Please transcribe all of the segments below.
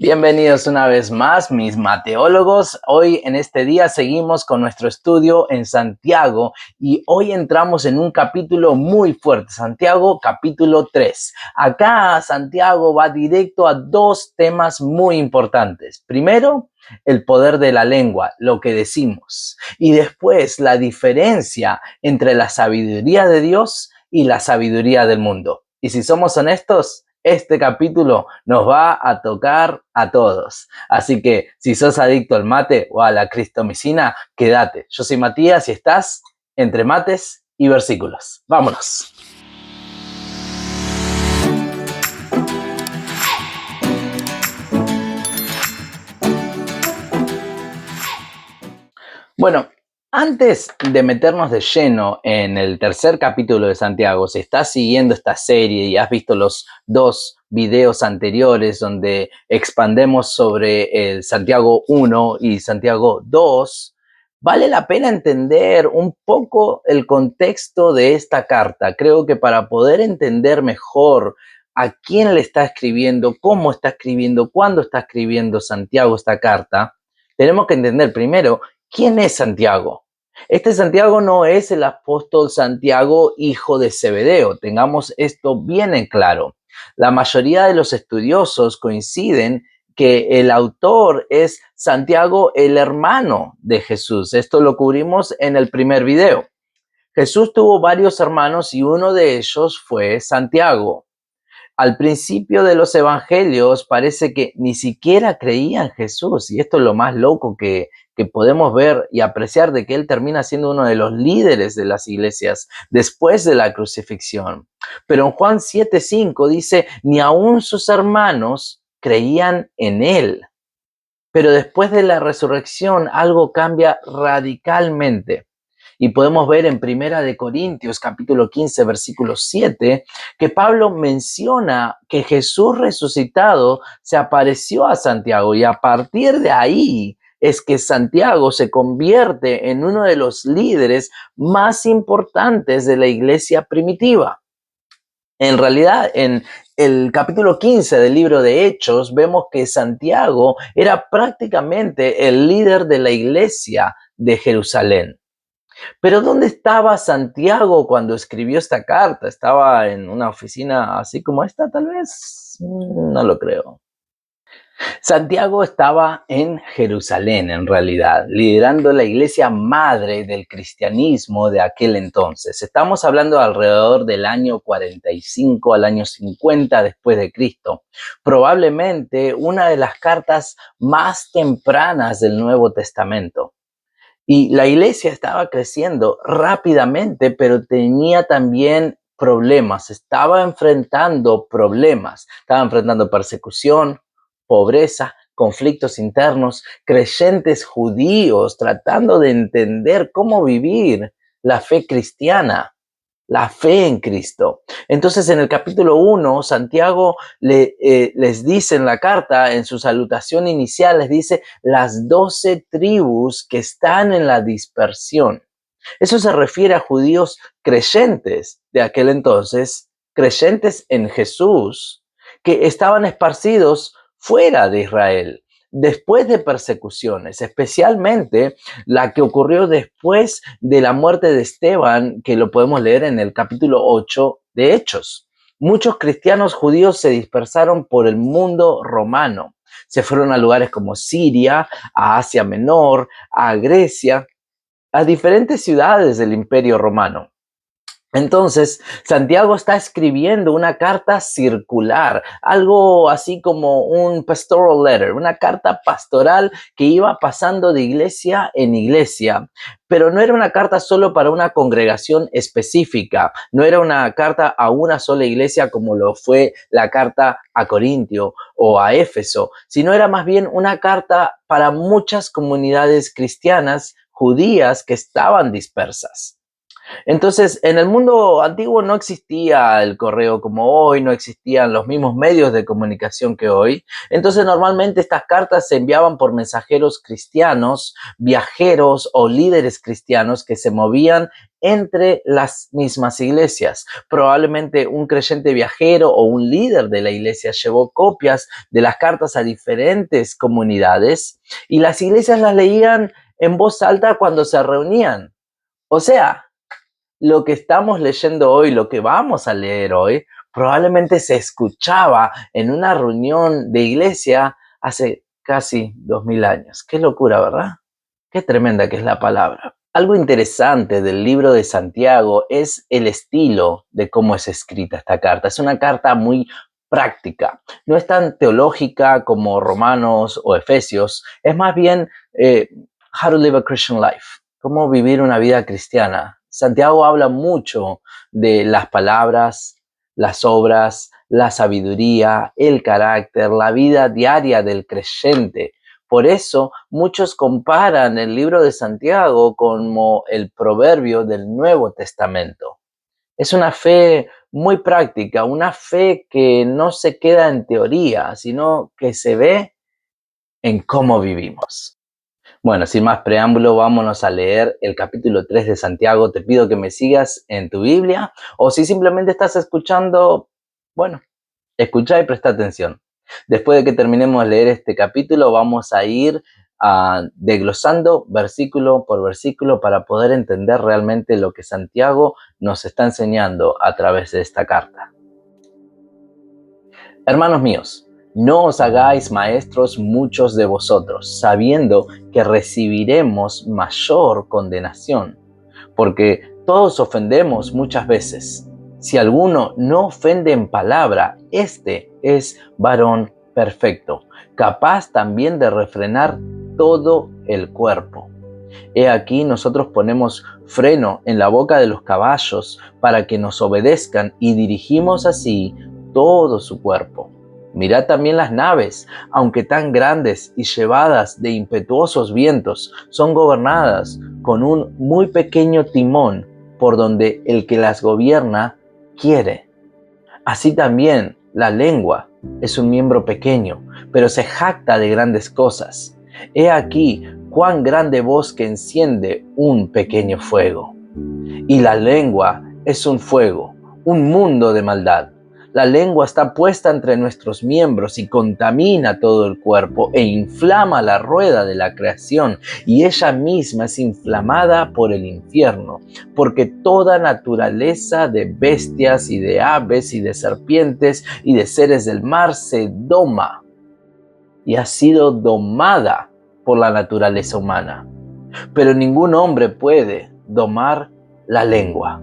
Bienvenidos una vez más, mis mateólogos. Hoy en este día seguimos con nuestro estudio en Santiago y hoy entramos en un capítulo muy fuerte, Santiago capítulo 3. Acá Santiago va directo a dos temas muy importantes. Primero, el poder de la lengua, lo que decimos. Y después, la diferencia entre la sabiduría de Dios y la sabiduría del mundo. Y si somos honestos, este capítulo nos va a tocar a todos. Así que si sos adicto al mate o a la cristomicina, quédate. Yo soy Matías y estás entre mates y versículos. Vámonos. Bueno, antes de meternos de lleno en el tercer capítulo de Santiago, si estás siguiendo esta serie y has visto los dos videos anteriores donde expandemos sobre el Santiago 1 y Santiago 2, vale la pena entender un poco el contexto de esta carta. Creo que para poder entender mejor a quién le está escribiendo, cómo está escribiendo, cuándo está escribiendo Santiago esta carta, tenemos que entender primero ¿quién es Santiago? Este Santiago no es el apóstol Santiago, hijo de Zebedeo. Tengamos esto bien en claro. La mayoría de los estudiosos coinciden que el autor es Santiago, el hermano de Jesús. Esto lo cubrimos en el primer video. Jesús tuvo varios hermanos y uno de ellos fue Santiago. Al principio de los evangelios parece que ni siquiera creía en Jesús, y esto es lo más loco que podemos ver y apreciar de que él termina siendo uno de los líderes de las iglesias después de la crucifixión. Pero en Juan 7:5 dice, ni aun sus hermanos creían en él. Pero después de la resurrección algo cambia radicalmente. Y podemos ver en Primera de Corintios, capítulo 15, versículo 7, que Pablo menciona que Jesús resucitado se apareció a Santiago y a partir de ahí es que Santiago se convierte en uno de los líderes más importantes de la iglesia primitiva. En realidad, en el capítulo 15 del libro de Hechos, vemos que Santiago era prácticamente el líder de la iglesia de Jerusalén. Pero ¿dónde estaba Santiago cuando escribió esta carta? ¿Estaba en una oficina así como esta, tal vez? No lo creo. Santiago estaba en Jerusalén, en realidad, liderando la iglesia madre del cristianismo de aquel entonces. Estamos hablando alrededor del año 45 al año 50 después de Cristo. Probablemente una de las cartas más tempranas del Nuevo Testamento. Y la iglesia estaba creciendo rápidamente, pero tenía también problemas, estaba enfrentando problemas, estaba enfrentando persecución, pobreza, conflictos internos, creyentes judíos tratando de entender cómo vivir la fe cristiana, la fe en Cristo. Entonces, en el capítulo 1, Santiago les dice en la carta, en su salutación inicial, les dice las 12 tribus que están en la dispersión. Eso se refiere a judíos creyentes de aquel entonces, creyentes en Jesús, que estaban esparcidos fuera de Israel, después de persecuciones, especialmente la que ocurrió después de la muerte de Esteban, que lo podemos leer en el capítulo 8 de Hechos. Muchos cristianos judíos se dispersaron por el mundo romano. Se fueron a lugares como Siria, a Asia Menor, a Grecia, a diferentes ciudades del Imperio Romano. Entonces, Santiago está escribiendo una carta circular, algo así como un pastoral letter, una carta pastoral que iba pasando de iglesia en iglesia, pero no era una carta solo para una congregación específica, no era una carta a una sola iglesia como lo fue la carta a Corintio o a Éfeso, sino era más bien una carta para muchas comunidades cristianas judías que estaban dispersas. Entonces, en el mundo antiguo no existía el correo como hoy, no existían los mismos medios de comunicación que hoy. Entonces, normalmente estas cartas se enviaban por mensajeros cristianos, viajeros o líderes cristianos que se movían entre las mismas iglesias. Probablemente un creyente viajero o un líder de la iglesia llevó copias de las cartas a diferentes comunidades y las iglesias las leían en voz alta cuando se reunían. O sea, lo que estamos leyendo hoy, lo que vamos a leer hoy, probablemente se escuchaba en una reunión de iglesia hace casi 2000 años. Qué locura, ¿verdad? Qué tremenda que es la palabra. Algo interesante del libro de Santiago es el estilo de cómo es escrita esta carta. Es una carta muy práctica. No es tan teológica como Romanos o Efesios. Es más bien how to live a Christian life. Cómo vivir una vida cristiana. Santiago habla mucho de las palabras, las obras, la sabiduría, el carácter, la vida diaria del creyente. Por eso muchos comparan el libro de Santiago como el proverbio del Nuevo Testamento. Es una fe muy práctica, una fe que no se queda en teoría, sino que se ve en cómo vivimos. Bueno, sin más preámbulo, vámonos a leer el capítulo 3 de Santiago. Te pido que me sigas en tu Biblia o si simplemente estás escuchando, bueno, escucha y presta atención. Después de que terminemos de leer este capítulo, vamos a ir desglosando versículo por versículo para poder entender realmente lo que Santiago nos está enseñando a través de esta carta. Hermanos míos, no os hagáis maestros muchos de vosotros, sabiendo que recibiremos mayor condenación, porque todos ofendemos muchas veces. Si alguno no ofende en palabra, este es varón perfecto, capaz también de refrenar todo el cuerpo. He aquí nosotros ponemos freno en la boca de los caballos para que nos obedezcan y dirigimos así todo su cuerpo. Mirad también las naves, aunque tan grandes y llevadas de impetuosos vientos, son gobernadas con un muy pequeño timón por donde el que las gobierna quiere. Así también la lengua es un miembro pequeño, pero se jacta de grandes cosas. He aquí cuán grande bosque enciende un pequeño fuego. Y la lengua es un fuego, un mundo de maldad. La lengua está puesta entre nuestros miembros y contamina todo el cuerpo e inflama la rueda de la creación, y ella misma es inflamada por el infierno, porque toda naturaleza de bestias y de aves y de serpientes y de seres del mar se doma y ha sido domada por la naturaleza humana. Pero ningún hombre puede domar la lengua,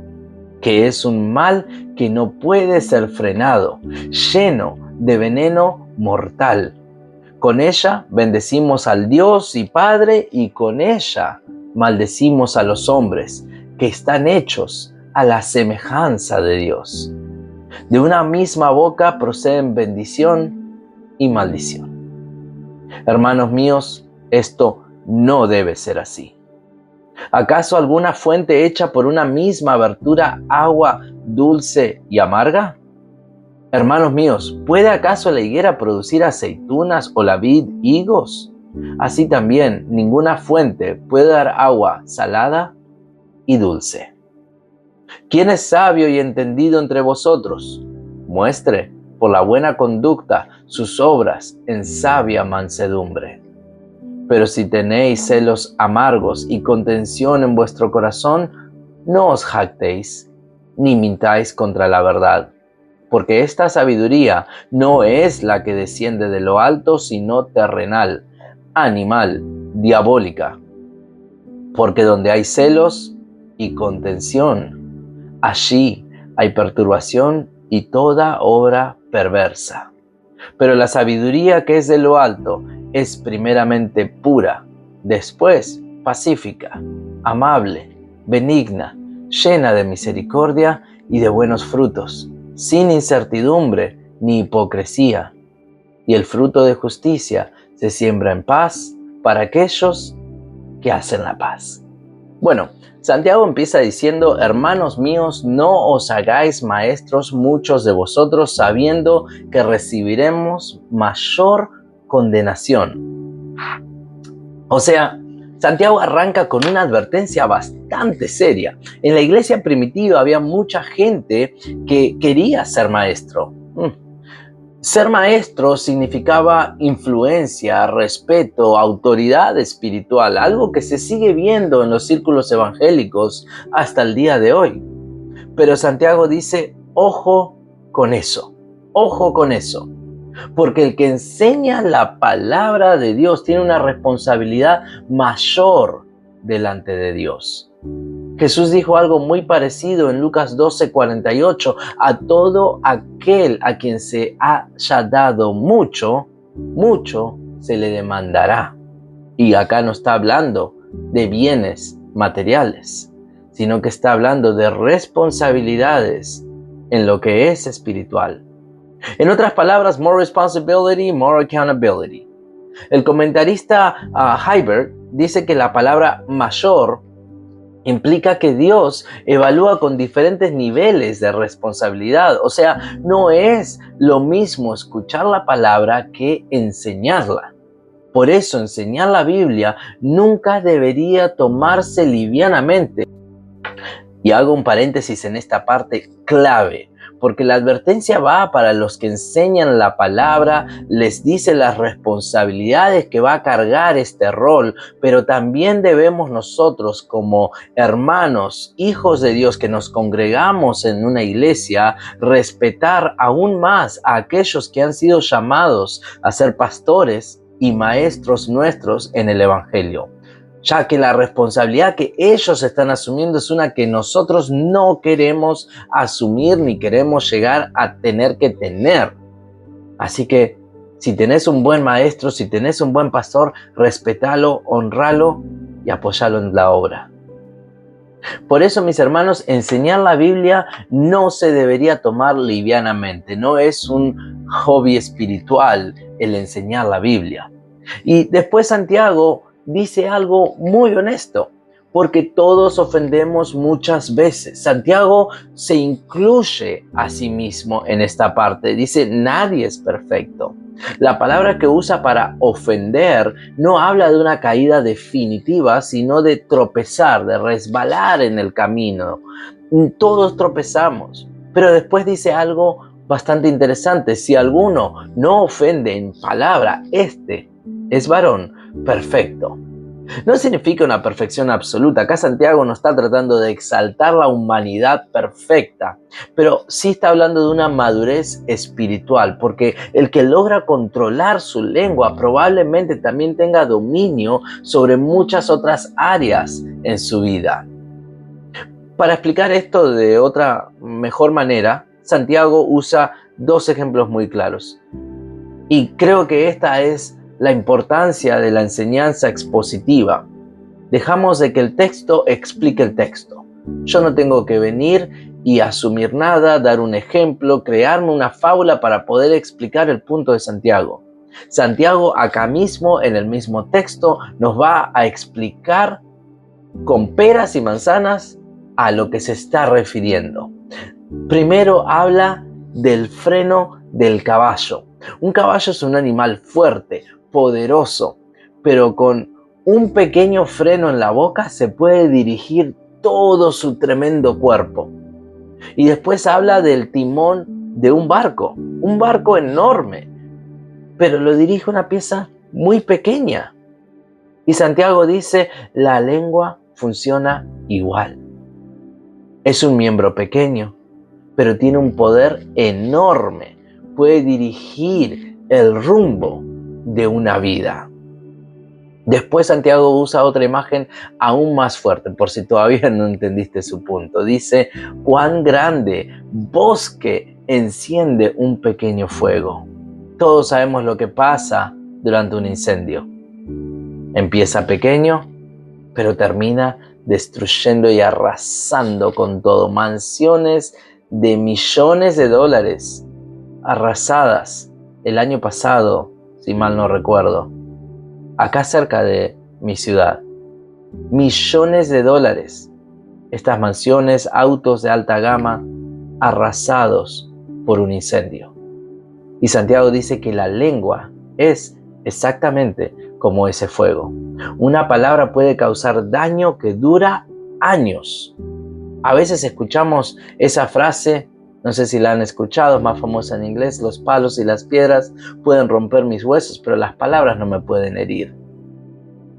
que es un mal que no puede ser frenado, lleno de veneno mortal. Con ella bendecimos al Dios y Padre, y con ella maldecimos a los hombres, que están hechos a la semejanza de Dios. De una misma boca proceden bendición y maldición. Hermanos míos, esto no debe ser así. ¿Acaso alguna fuente hecha por una misma abertura agua dulce y amarga? Hermanos míos, ¿puede acaso la higuera producir aceitunas o la vid higos? Así también ninguna fuente puede dar agua salada y dulce. ¿Quién es sabio y entendido entre vosotros? Muestre por la buena conducta sus obras en sabia mansedumbre. Pero si tenéis celos amargos y contención en vuestro corazón, no os jactéis, ni mintáis contra la verdad, porque esta sabiduría no es la que desciende de lo alto, sino terrenal, animal, diabólica. Porque donde hay celos y contención, allí hay perturbación y toda obra perversa. Pero la sabiduría que es de lo alto es primeramente pura, después pacífica, amable, benigna, llena de misericordia y de buenos frutos, sin incertidumbre ni hipocresía. Y el fruto de justicia se siembra en paz para aquellos que hacen la paz. Bueno, Santiago empieza diciendo: hermanos míos, no os hagáis maestros muchos de vosotros, sabiendo que recibiremos mayor condenación. O sea, Santiago arranca con una advertencia bastante seria. En la iglesia primitiva había mucha gente que quería ser maestro. Ser maestro significaba influencia, respeto, autoridad espiritual, algo que se sigue viendo en los círculos evangélicos hasta el día de hoy. Pero Santiago dice: ojo con eso, porque el que enseña la palabra de Dios tiene una responsabilidad mayor delante de Dios. Jesús dijo algo muy parecido en Lucas 12:48: a todo aquel a quien se haya dado mucho, mucho se le demandará. Y acá no está hablando de bienes materiales, sino que está hablando de responsabilidades en lo que es espiritual. En otras palabras, more responsibility, more accountability. El comentarista Heiberg dice que la palabra mayor implica que Dios evalúa con diferentes niveles de responsabilidad. O sea, no es lo mismo escuchar la palabra que enseñarla. Por eso, enseñar la Biblia nunca debería tomarse livianamente. Y hago un paréntesis en esta parte clave, porque la advertencia va para los que enseñan la palabra, les dice las responsabilidades que va a cargar este rol, pero también debemos nosotros como hermanos, hijos de Dios que nos congregamos en una iglesia, respetar aún más a aquellos que han sido llamados a ser pastores y maestros nuestros en el Evangelio, ya que la responsabilidad que ellos están asumiendo es una que nosotros no queremos asumir ni queremos llegar a tener que tener. Así que si tenés un buen maestro, si tenés un buen pastor, respetalo, honralo y apoyalo en la obra. Por eso, mis hermanos, enseñar la Biblia no se debería tomar livianamente. No es un hobby espiritual el enseñar la Biblia. Y después Santiago dice algo muy honesto, porque todos ofendemos muchas veces. Santiago se incluye a sí mismo en esta parte. Dice: nadie es perfecto. La palabra que usa para ofender no habla de una caída definitiva, sino de tropezar, de resbalar en el camino. Todos tropezamos, pero después dice algo bastante interesante: si alguno no ofende en palabra, este es varón perfecto. No significa una perfección absoluta. Acá Santiago no está tratando de exaltar la humanidad perfecta, pero sí está hablando de una madurez espiritual, porque el que logra controlar su lengua probablemente también tenga dominio sobre muchas otras áreas en su vida. Para explicar esto de otra mejor manera, Santiago usa dos ejemplos muy claros. Y creo que esta es la importancia de la enseñanza expositiva. Dejamos de que el texto explique el texto. Yo no tengo que venir y asumir nada, dar un ejemplo, crearme una fábula para poder explicar el punto de Santiago. Santiago acá mismo, en el mismo texto, nos va a explicar con peras y manzanas a lo que se está refiriendo. Primero habla del freno del caballo. Un caballo es un animal fuerte, poderoso, pero con un pequeño freno en la boca se puede dirigir todo su tremendo cuerpo. Y después habla del timón de un barco enorme, pero lo dirige una pieza muy pequeña. Y Santiago dice: la lengua funciona igual. Es un miembro pequeño, pero tiene un poder enorme. Puede dirigir el rumbo de una vida. Después Santiago usa otra imagen aún más fuerte, por si todavía no entendiste su punto. Dice: cuán grande bosque enciende un pequeño fuego. Todos sabemos lo que pasa durante un incendio. Empieza pequeño, pero termina destruyendo y arrasando con todo. Mansiones de millones de dólares arrasadas el año pasado, si mal no recuerdo, acá cerca de mi ciudad. millones de dólares. Estas mansiones, autos de alta gama, arrasados por un incendio. Y Santiago dice que la lengua es exactamente como ese fuego. Una palabra puede causar daño que dura años. A veces escuchamos esa frase, no sé si la han escuchado, es más famosa en inglés: los palos y las piedras pueden romper mis huesos, pero las palabras no me pueden herir.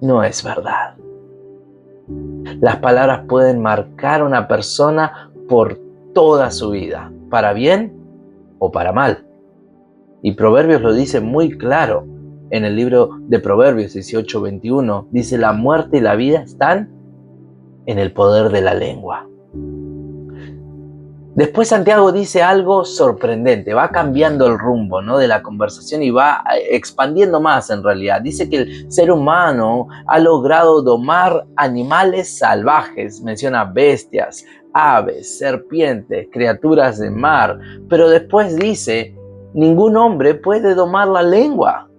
No es verdad. Las palabras pueden marcar a una persona por toda su vida, para bien o para mal. Y Proverbios lo dice muy claro. En el libro de Proverbios 18:21 dice: la muerte y la vida están en el poder de la lengua. Después Santiago dice algo sorprendente, va cambiando el rumbo, ¿no?, de la conversación y va expandiendo más en realidad. Dice que el ser humano ha logrado domar animales salvajes, menciona bestias, aves, serpientes, criaturas de mar, pero después dice: ningún hombre puede domar la lengua.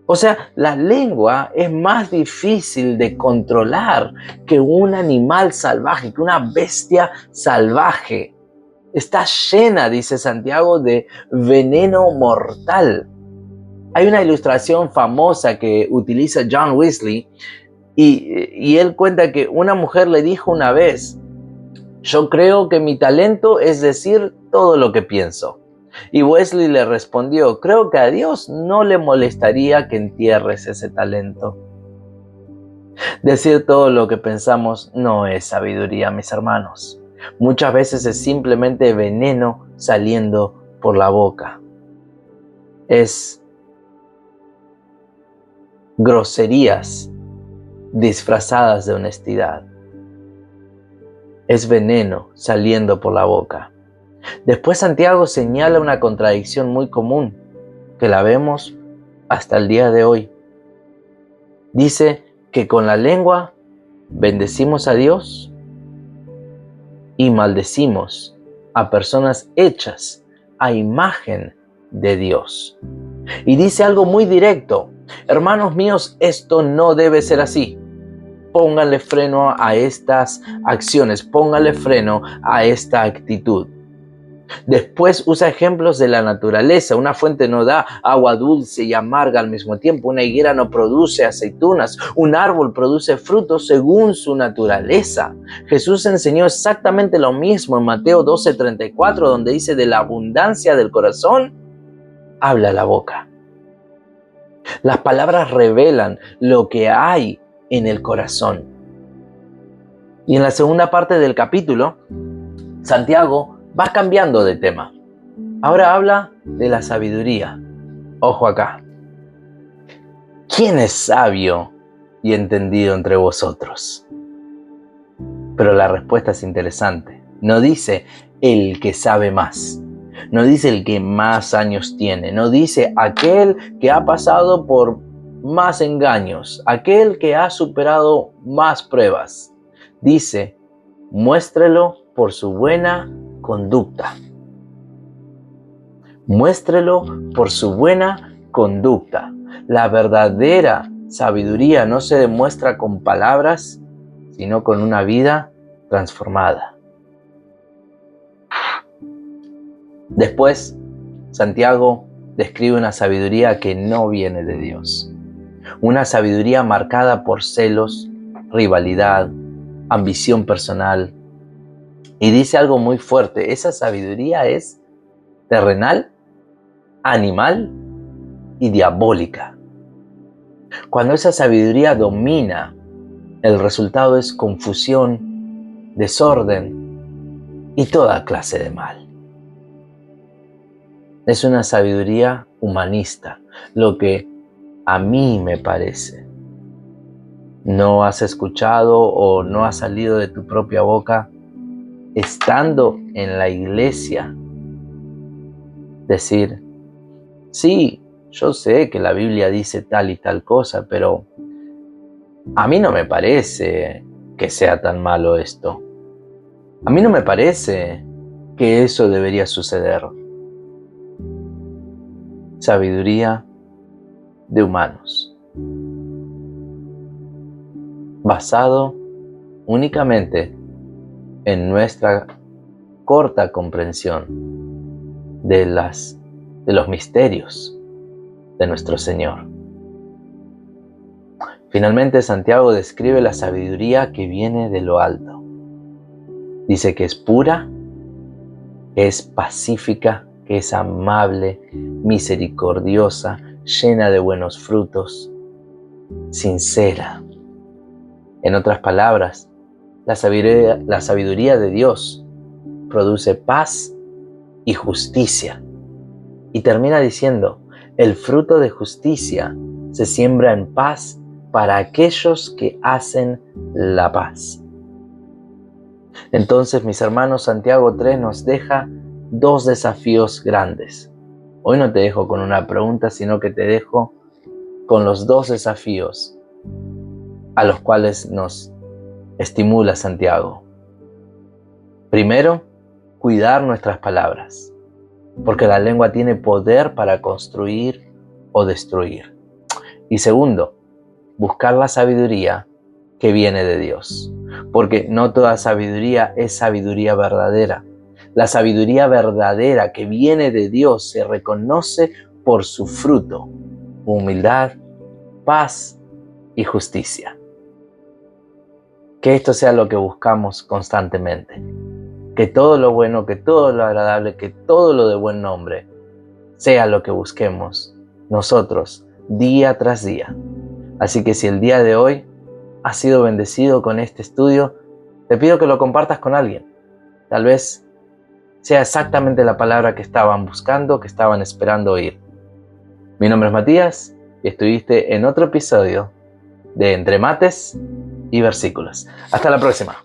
O sea, la lengua es más difícil de controlar que un animal salvaje, que una bestia salvaje. Está llena, dice Santiago, de veneno mortal. Hay una ilustración famosa que utiliza John Wesley y él cuenta que una mujer le dijo una vez: yo creo que mi talento es decir todo lo que pienso. Y Wesley le respondió: creo que a Dios no le molestaría que entierres ese talento. Decir todo lo que pensamos no es sabiduría, mis hermanos. Muchas veces es simplemente veneno saliendo por la boca. Es groserías disfrazadas de honestidad. Es veneno saliendo por la boca. Después Santiago señala una contradicción muy común que la vemos hasta el día de hoy. Dice que con la lengua bendecimos a Dios y maldecimos a personas hechas a imagen de Dios. Y dice algo muy directo: hermanos míos, esto no debe ser así. Pónganle freno a estas acciones, pónganle freno a esta actitud. Después usa ejemplos de la naturaleza. Una fuente no da agua dulce y amarga al mismo tiempo. Una higuera no produce aceitunas. Un árbol produce frutos según su naturaleza. Jesús enseñó exactamente lo mismo en Mateo 12:34, donde dice: de la abundancia del corazón habla la boca. Las palabras revelan lo que hay en el corazón. Y en la segunda parte del capítulo, Santiago va cambiando de tema. Ahora habla de la sabiduría. Ojo acá. ¿Quién es sabio y entendido entre vosotros? Pero la respuesta es interesante. No dice el que sabe más. No dice el que más años tiene. No dice aquel que ha pasado por más engaños. Aquel que ha superado más pruebas. Dice: muéstrelo por su buena conducta. Muéstrelo por su buena conducta. La verdadera sabiduría no se demuestra con palabras, sino con una vida transformada. Después, Santiago describe una sabiduría que no viene de Dios. Una sabiduría marcada por celos, rivalidad, ambición personal. Y dice algo muy fuerte: esa sabiduría es terrenal, animal y diabólica. Cuando esa sabiduría domina, el resultado es confusión, desorden y toda clase de mal. Es una sabiduría humanista, lo que a mí me parece. ¿No has escuchado o no ha salido de tu propia boca, estando en la iglesia, decir: sí, yo sé que la Biblia dice tal y tal cosa, pero a mí no me parece que sea tan malo esto? A mí no me parece que eso debería suceder. Sabiduría de humanos. basado únicamente en nuestra corta comprensión de los misterios de nuestro Señor. Finalmente, Santiago describe la sabiduría que viene de lo alto. Dice que es pura, que es pacífica, que es amable, misericordiosa, llena de buenos frutos, sincera. En otras palabras, la sabiduría de Dios produce paz y justicia. Y termina diciendo, el fruto de justicia se siembra en paz para aquellos que hacen la paz. Entonces, mis hermanos, Santiago 3 nos deja dos desafíos grandes. Hoy no te dejo con una pregunta, sino que te dejo con los dos desafíos a los cuales nos estimula Santiago. Primero, cuidar nuestras palabras, porque la lengua tiene poder para construir o destruir. Y segundo, buscar la sabiduría que viene de Dios, porque no toda sabiduría es sabiduría verdadera. La sabiduría verdadera que viene de Dios se reconoce por su fruto: humildad, paz y justicia. Que esto sea lo que buscamos constantemente. Que todo lo bueno, que todo lo agradable, que todo lo de buen nombre sea lo que busquemos nosotros día tras día. Así que si el día de hoy has sido bendecido con este estudio, te pido que lo compartas con alguien. Tal vez sea exactamente la palabra que estaban buscando, que estaban esperando oír. Mi nombre es Matías y estuviste en otro episodio de Entre Mates y Versículos. Hasta la próxima.